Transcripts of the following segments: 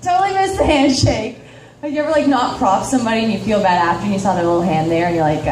Totally missed the handshake. Have you ever like not prop somebody and you feel bad after and you saw their little hand there and you're like,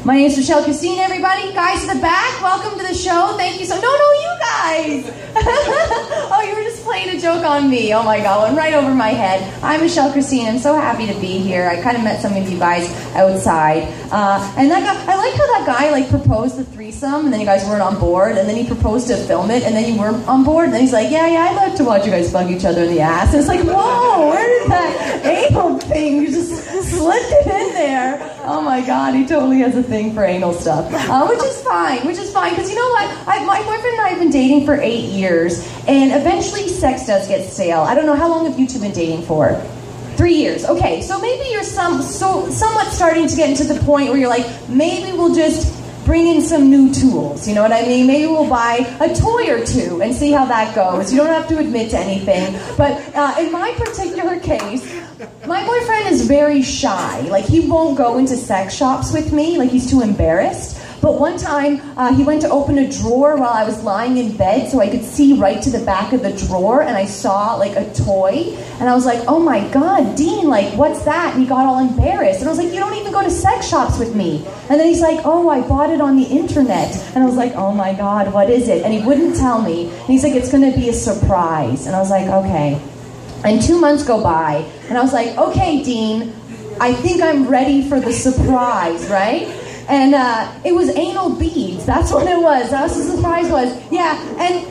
my name's Michelle Christine, everybody. Guys in the back, welcome to the show. Thank you so... No, you guys! Oh, you were just playing a joke on me. Oh my God, went right over my head. I'm Michelle Christine. I'm so happy to be here. I kind of met some of you guys outside. And that guy, I like how that guy like proposed the threesome and then you guys weren't on board and then he proposed to film it and then you weren't on board and then he's like, yeah, I'd like to watch you guys fuck each other in the ass. And it's like, whoa, where did that anal thing? You just slipped it in there. Oh my God, he totally has a thing for anal stuff, which is fine, because you know what, my boyfriend and I have been dating for 8 years, and eventually sex does get stale. I don't know, how long have you two been dating for? 3 years, okay, so maybe you're somewhat starting to get into the point where you're like, maybe we'll just bring in some new tools, you know what I mean? Maybe we'll buy a toy or two and see how that goes. You don't have to admit to anything, but in my particular case, my boyfriend is very shy. Like, he won't go into sex shops with me, like he's too embarrassed. But one time, he went to open a drawer while I was lying in bed so I could see right to the back of the drawer, and I saw, like, a toy, and I was like, oh my God, Dean, like, what's that? And he got all embarrassed, and I was like, you don't even go to sex shops with me. And then he's like, oh, I bought it on the internet. And I was like, oh my God, what is it? And he wouldn't tell me, and he's like, it's gonna be a surprise. And I was like, okay. And 2 months go by, and I was like, okay, Dean, I think I'm ready for the surprise, right? And it was anal beads. That's what it was. That's what the surprise was. Yeah, and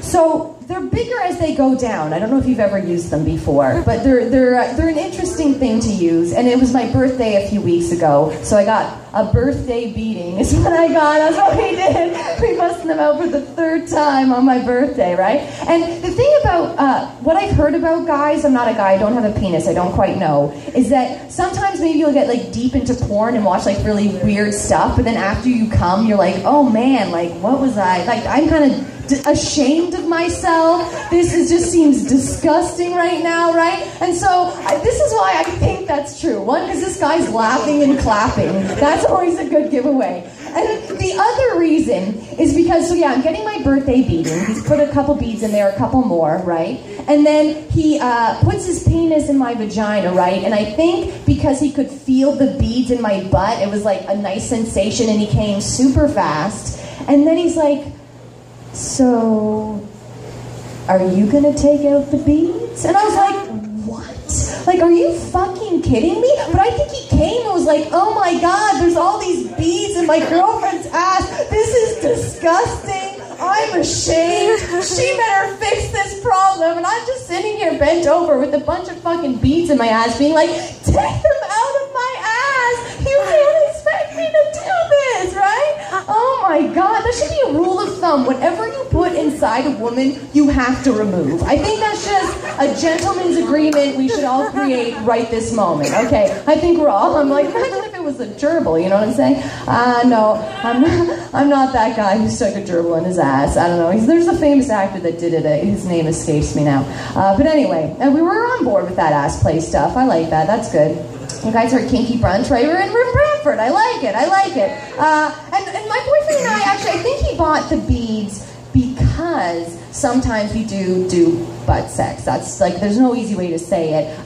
so they're bigger as they go down. I don't know if you've ever used them before, but they're an interesting thing to use. And it was my birthday a few weeks ago, so I got a birthday beating is what I got. That's what we did. We busted them out for the 3rd time on my birthday, right? And the thing about what I've heard about guys, I'm not a guy, I don't have a penis, I don't quite know, is that sometimes maybe you'll get like deep into porn and watch like really weird stuff, but then after you come, you're like, oh man, like what was I? Like I'm kind of ashamed of myself. This just seems disgusting right now, right? And so this is why I think that's true. One, because this guy's laughing and clapping. That's always a good giveaway. And the other reason is because, so yeah, I'm getting my birthday beating. He's put a couple beads in there, a couple more, right? And then he puts his penis in my vagina, right? And I think because he could feel the beads in my butt, it was like a nice sensation, and he came super fast. And then he's like, so, are you gonna take out the beads? And I was like, what? Like, are you fucking kidding me? But I think he came and was like, oh my God, there's all these beads in my girlfriend's ass. This is disgusting. I'm ashamed. She better fix this problem. And I'm just sitting here bent over with a bunch of fucking beads in my ass being like, take them out of my ass. You can't expect me to do this, right? Oh my God, that should be a rule of thumb. Whatever you put inside a woman, you have to remove. I think that's just a gentleman's agreement we should all create right this moment. Okay, I think we're all, I'm like, imagine if it was a gerbil, you know what I'm saying? No, I'm not that guy who stuck a gerbil in his ass. I don't know. There's a famous actor that did it. His name escapes me now. But anyway, we were on board with that ass play stuff. I like that. That's good. You guys are at Kinky Brunch, right? We're in Brantford. I like it. And my boyfriend and I I think he bought the beads because sometimes we do butt sex. That's like, there's no easy way to say it.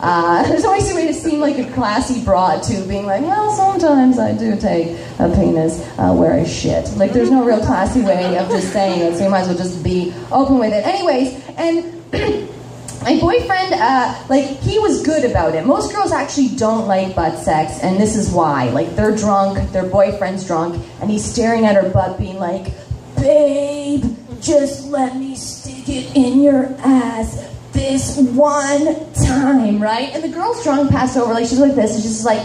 There's no easy way to seem like a classy broad too, being like, well, sometimes I do take a penis where I shit. Like, there's no real classy way of just saying it, so you might as well just be open with it. Anyways, and my boyfriend, like, he was good about it. Most girls actually don't like butt sex, and this is why. Like, they're drunk, their boyfriend's drunk, and he's staring at her butt being like, babe, just let me stick it in your ass this one time, right? And the girl's drunk, passed over, like, she's like this, and she's just like,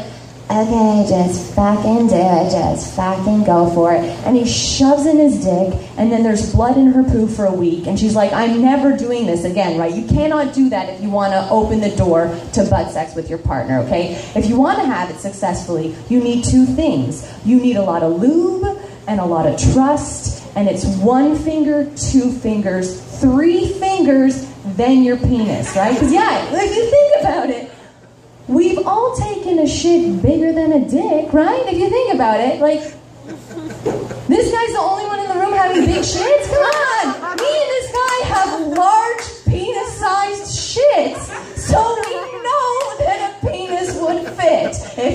okay, just fucking do it, just fucking go for it. And he shoves in his dick, and then there's blood in her poo for a week, and she's like, I'm never doing this again, right? You cannot do that if you want to open the door to butt sex with your partner, okay? If you want to have it successfully, you need 2 things. You need a lot of lube and a lot of trust, and it's 1 finger, 2 fingers, 3 fingers, then your penis, right? Because yeah, if you think about it, we've all taken a shit bigger than a dick, right? If you think about it, like, this guy's the only one in the room having big shits? Come on! Me and this guy have large penis-sized shits.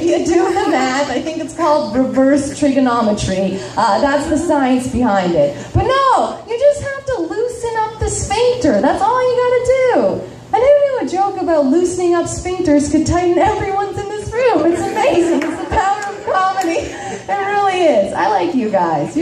if you do the math, I think it's called reverse trigonometry. That's the science behind it. But no, you just have to loosen up the sphincter. That's all you gotta do. And who knew a joke about loosening up sphincters could tighten everyone's in this room? It's amazing. It's the power of comedy. It really is. I like you guys.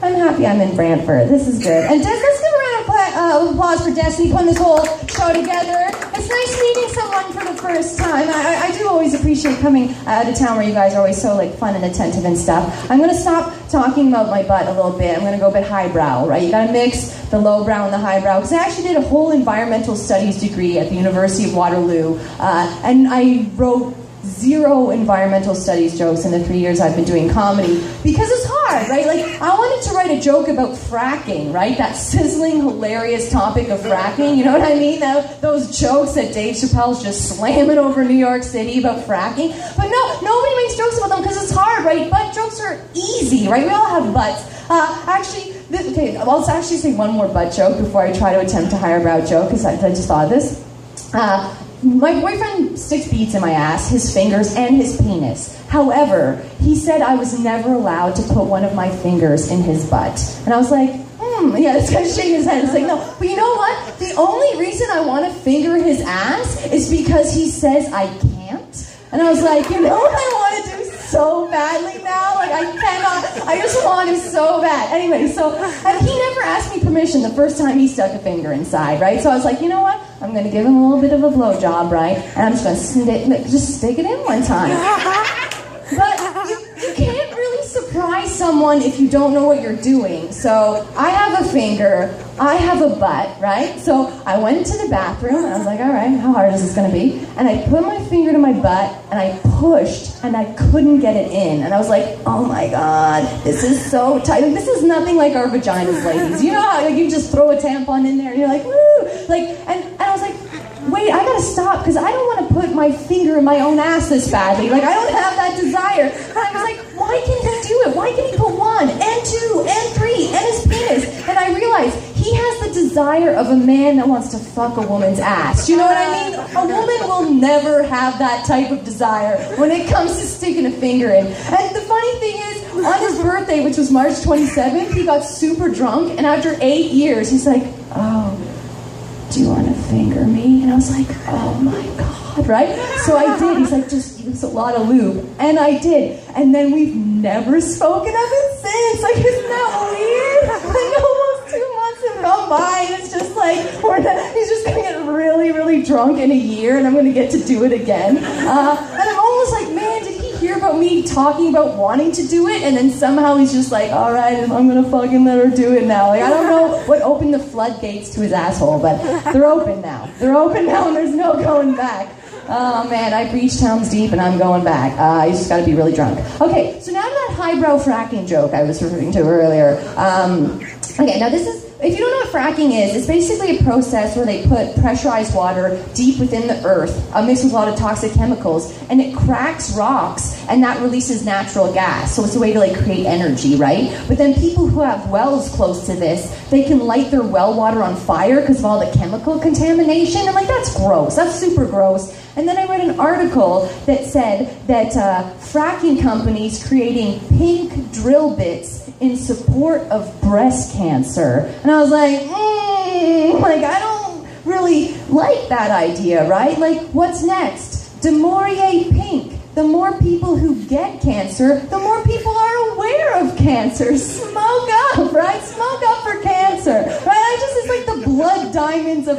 I'm happy I'm in Brantford. This is good. And let's give a round of applause for Destiny putting this whole show together. It's nice meeting someone for the first time. I do always appreciate coming out of town where you guys are always so fun and attentive and stuff. I'm going to stop talking about my butt a little bit. I'm going to go a bit highbrow, right? You got to mix the lowbrow and the highbrow. Because I actually did a whole environmental studies degree at the University of Waterloo. And I wrote 0 environmental studies jokes in the 3 years I've been doing comedy because it's hard, right? I wanted to write a joke about fracking, right? That sizzling, hilarious topic of fracking, you know what I mean? Those jokes that Dave Chappelle's just slamming over New York City about fracking. But no, nobody makes jokes about them because it's hard, right? Butt jokes are easy, right? We all have butts. I'll actually say one more butt joke before I try to attempt a higher brow joke because I just thought of this. My boyfriend sticks beads in my ass, his fingers, and his penis. However, he said I was never allowed to put one of my fingers in his butt. And I was like, yeah, this guy's shaking his head. It's like, no. But you know what? The only reason I want to finger his ass is because he says I can't. And I was like, you know what I want to do so badly now? I cannot. I just want him so bad. Anyway, and he never asked me permission the first time he stuck a finger inside, right? So I was like, you know what? I'm going to give him a little bit of a blowjob, right? And I'm just going to stick it in one time. But you can't really surprise someone if you don't know what you're doing. So I have a finger, I have a butt, right? So I went to the bathroom and I was like, all right, how hard is this going to be? And I put my finger to my butt and I pushed and I couldn't get it in. And I was like, oh my God, this is so tight. This is nothing like our vaginas, ladies. You know how you just throw a tampon in there and you're like, woo! And I was like, wait, I gotta stop because I don't want to put my finger in my own ass this badly. I don't have that desire. And I was like, why can he do it? Why can he put 1 and 2 and 3 and his penis? And I realized he has the desire of a man that wants to fuck a woman's ass. You know what I mean? A woman will never have that type of desire when it comes to sticking a finger in. And the funny thing is, on his birthday, which was March 27th, he got super drunk, and after 8 years, he's like, oh, do you want to finger me? And I was like, oh my God, right? So I did. He's like, just use a lot of lube. And I did. And then we've never spoken of it since. Isn't that weird? Almost 2 months have gone by, and it's just he's just going to get really, really drunk in a year, and I'm going to get to do it again. And I'm almost like, man, did he hear about me talking about wanting to do it? And then somehow he's just like, all right, I'm going to fucking let her do it now. I don't know what opened the floodgates to his asshole, but they're open now. They're open now, and there's no going back. Oh man, I breached Helm's Deep and I'm going back. You just gotta be really drunk. Okay, so now to that highbrow fracking joke I was referring to earlier. Okay, now this is, if you don't know what fracking is, it's basically a process where they put pressurized water deep within the earth, mixed with a lot of toxic chemicals, and it cracks rocks, and that releases natural gas. So it's a way to create energy, right? But then people who have wells close to this, they can light their well water on fire because of all the chemical contamination, and that's gross. That's super gross. And then I read an article that said that fracking companies creating pink drill bits in support of breast cancer. And I was like, I don't really like that idea, right? What's next? Demoriate pink. The more people who get cancer, the more people are aware of cancer. Smoke up, right? Smoke up for cancer, right? It's the blood diamonds of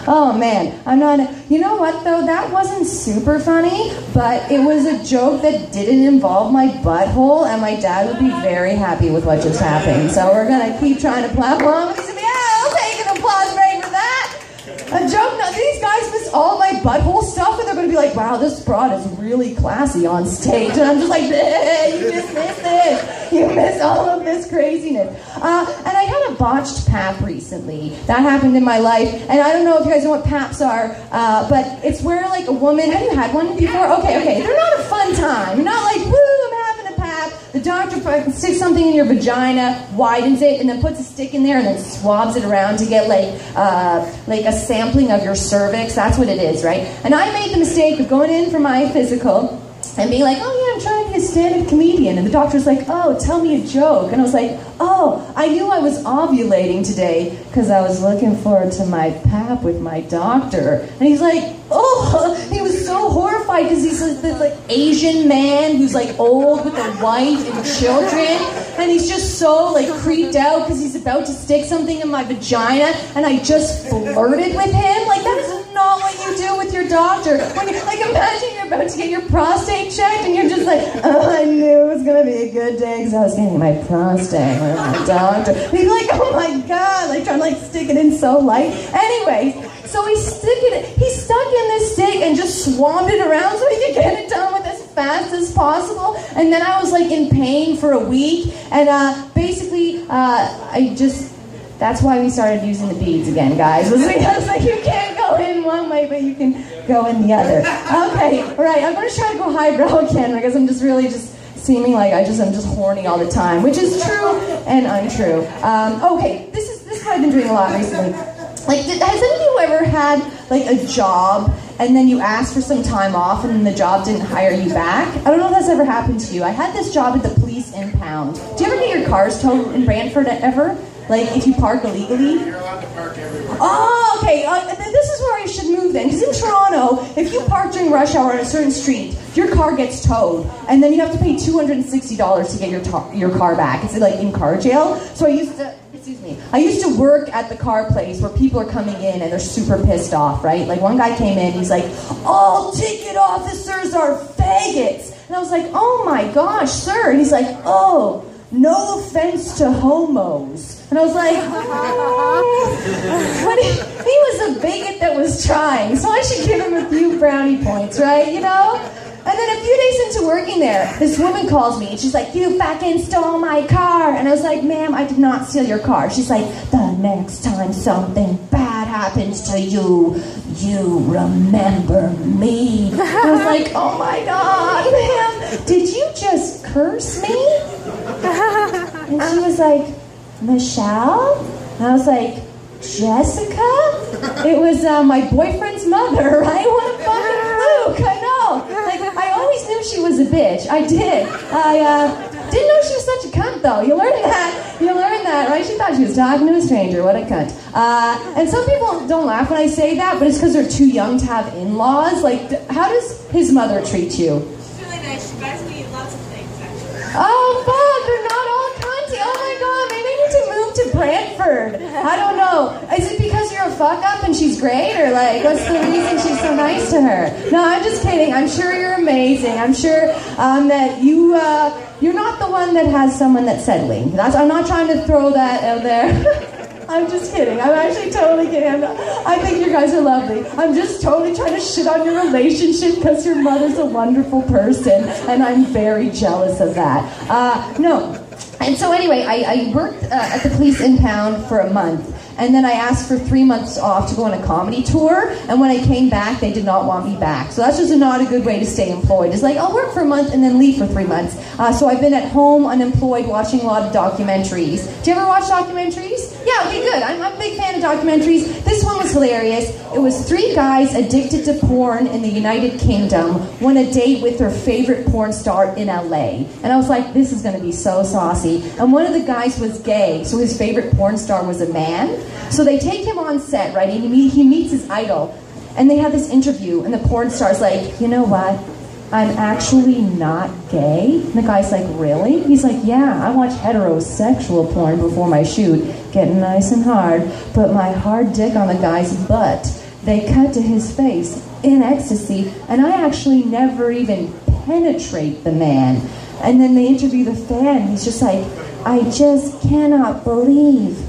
oh man, I'm not, you know what though? That wasn't super funny, but it was a joke that didn't involve my butthole, and my dad would be very happy with what just happened. So we're gonna keep trying to plow along with these. Yeah, I'll take an applause break for that. A joke. Now these guys miss all my butthole stuff, and they're gonna be like, wow, this broad is really classy on stage. And I'm just like, you just missed it. You missed all of this craziness. And I had a botched pap recently. That happened in my life. And I don't know if you guys know what paps are, but it's where a woman, have you had one before? Okay. They're not a fun time. You're not like, woo, I'm having a pap. the doctor sticks something in your vagina, widens it, and then puts a stick in there and then swabs it around to get like a sampling of your cervix. That's what it is, right? And I made the mistake of going in for my physical and being like, oh yeah, I'm trying to be a stand-up comedian. And the doctor's like, oh, tell me a joke. And I was like, oh, I knew I was ovulating today because I was looking forward to my pap with my doctor. And he's like, oh, he was so horrified because he's this like Asian man who's like old with a wife and children. And he's just so like creeped out because he's about to stick something in my vagina. And I just flirted with him. Like, that is not what you do with your doctor. When you, like, imagine you're about to get your prostate checked and you're just like, oh, I knew it was going to be a good day because I was getting my prostate with my doctor. And he's like, oh my God, like trying to like stick it in so light. Anyway, so he stuck in this stick and just swabbed it around so he could get it done with as fast as possible. And then I was like in pain for a week. And basically, that's why we started using the beads again, guys. Was because like you can't go in one way, but you can go in the other. Okay, all right. I'm gonna try to go highbrow again because I'm just really seeming like I'm just horny all the time, which is true and untrue. Okay, this is what I've been doing a lot recently. Like, has any of you ever had like a job and then you asked for some time off and then the job didn't hire you back? I don't know if that's ever happened to you. I had this job at the police impound. Do you ever get your cars towed in Brantford ever? Like, if you park illegally? You're allowed to park everywhere. Oh, okay. This is where I should move then. Because in Toronto, if you park during rush hour on a certain street, your car gets towed. And then you have to pay $260 to get your car back. It's like in car jail. So I used to work at the car place where people are coming in and they're super pissed off, right? Like, one guy came in, he's like, all ticket officers are faggots. And I was like, oh my gosh, sir. And he's like, oh, no offense to homos. And I was like, but he was a bigot that was trying, so I should give him a few brownie points, right, you know? And then a few days into working there, this woman calls me, and she's like, you fucking stole my car. And I was like, ma'am, I did not steal your car. She's like, the next time something bad happens to you, you remember me. And I was like, oh my God, ma'am, did you just curse me? And she was like, Michelle? And I was like, Jessica? It was my boyfriend's mother, right? What a fucking fluke, I know. Like, I always knew she was a bitch. I did. I didn't know she was such a cunt, though. You learn that, right? She thought she was talking to a stranger. What a cunt. And some people don't laugh when I say that, but it's because they're too young to have in-laws. Like, how does his mother treat you? She's really nice. She buys me lots of things, actually. Oh, fuck, they're not all cunty. Oh my God, maybe I need to move to Brantford. I don't know. Is it because you're a fuck up and she's great, or like, what's the reason she's so nice to her? No, I'm just kidding. I'm sure you're amazing. I'm sure that you're not the one that has someone that's settling. I'm not trying to throw that out there. I'm just kidding. I'm actually totally kidding. I think you guys are lovely. I'm just totally trying to shit on your relationship because your mother's a wonderful person, and I'm very jealous of that. No. And so anyway, I worked at the police impound for a month. And then I asked for 3 months off to go on a comedy tour. And when I came back, they did not want me back. So that's just not a good way to stay employed. It's like, I'll work for a month and then leave for 3 months. So I've been at home, unemployed, watching a lot of documentaries. Do you ever watch documentaries? Yeah, okay, good. I'm a big fan of documentaries. This one was hilarious. It was 3 guys addicted to porn in the United Kingdom went a date with their favorite porn star in LA. And I was like, this is going to be so saucy. And one of the guys was gay, so his favorite porn star was a man. So they take him on set, right, and he meets his idol, and they have this interview, and the porn star's like, you know what, I'm actually not gay? And the guy's like, really? He's like, yeah, I watch heterosexual porn before my shoot, getting nice and hard, put my hard dick on the guy's butt. They cut to his face in ecstasy, and I actually never even penetrate the man. And then they interview the fan, he's just like, I just cannot believe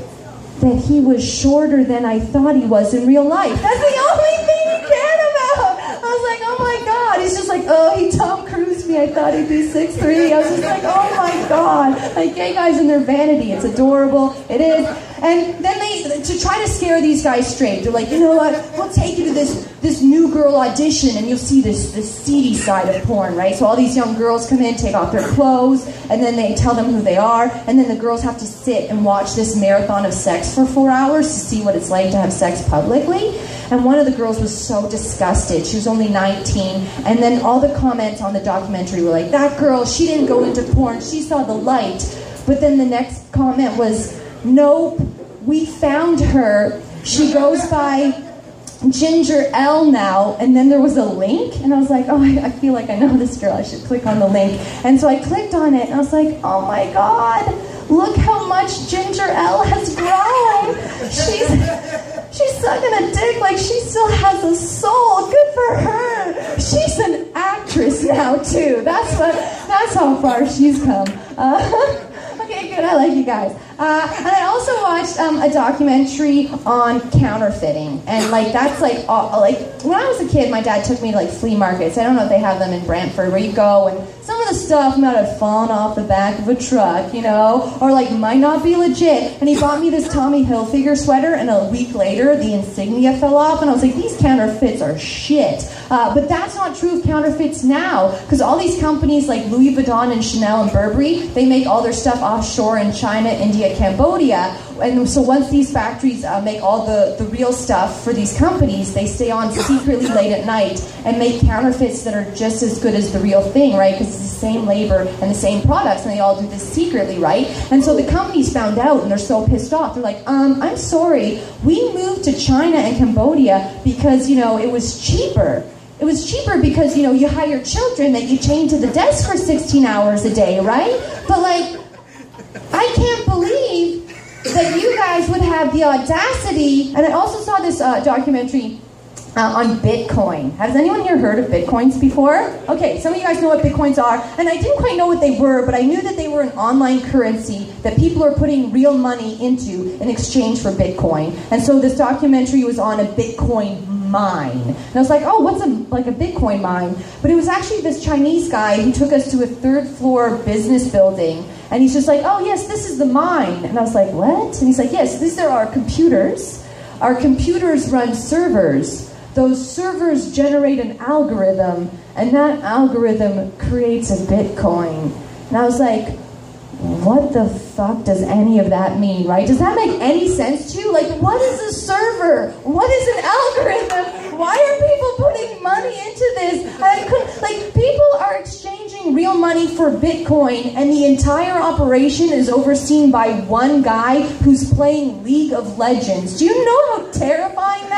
that he was shorter than I thought he was in real life. That's the only thing he cared about. I was like, oh my God. He's just like, oh, he Tom Cruised me. I thought he'd be 6'3". I was just like, oh my God. Like, gay guys in their vanity. It's adorable. It is. And then to try to scare these guys straight, they're like, you know what, we'll take you to this new girl audition and you'll see this seedy side of porn, right? So all these young girls come in, take off their clothes, and then they tell them who they are, and then the girls have to sit and watch this marathon of sex for 4 hours to see what it's like to have sex publicly. And one of the girls was so disgusted. She was only 19. And then all the comments on the documentary were like, that girl, she didn't go into porn, she saw the light. But then the next comment was, nope, we found her. She goes by Ginger L now. And then there was a link, and I was like, oh, I feel like I know this girl. I should click on the link. And so I clicked on it, and I was like, oh my God, look how much Ginger L has grown. She's sucking a dick like she still has a soul. Good for her. She's an actress now too. That's how far she's come. Okay, good. I like you guys. And I also watched a documentary on counterfeiting, and that's like when I was a kid, my dad took me to flea markets. I don't know if they have them in Brantford, where you go and some of the stuff might have fallen off the back of a truck, or might not be legit. And he bought me this Tommy Hilfiger sweater, and a week later the insignia fell off, and I was like, these counterfeits are shit. But that's not true of counterfeits now, because all these companies like Louis Vuitton and Chanel and Burberry, they make all their stuff offshore in China, India, Cambodia. And so once these factories make all the real stuff for these companies, they stay on secretly late at night and make counterfeits that are just as good as the real thing, right? Because it's the same labor and the same products, and they all do this secretly, right? And so the companies found out, and they're so pissed off. They're like, I'm sorry, we moved to China and Cambodia because, it was cheaper. It was cheaper because, you hire children that you chain to the desk for 16 hours a day, right? But I can't believe that you guys would have the audacity. And I also saw this documentary on Bitcoin. Has anyone here heard of Bitcoins before? Okay, some of you guys know what Bitcoins are, and I didn't quite know what they were, but I knew that they were an online currency that people are putting real money into in exchange for Bitcoin. And so this documentary was on a Bitcoin mine. And I was like, oh, what's a Bitcoin mine? But it was actually this Chinese guy who took us to a 3rd floor business building, and he's just like, oh yes, this is the mine. And I was like, what? And he's like, yes, these are our computers. Our computers run servers. Those servers generate an algorithm, and that algorithm creates a Bitcoin. And I was like, what the fuck does any of that mean, right? Does that make any sense to you? What is a server? What is an algorithm? Why are people putting money into this? People are exchanging real money for Bitcoin, and the entire operation is overseen by one guy who's playing League of Legends. Do you know how terrifying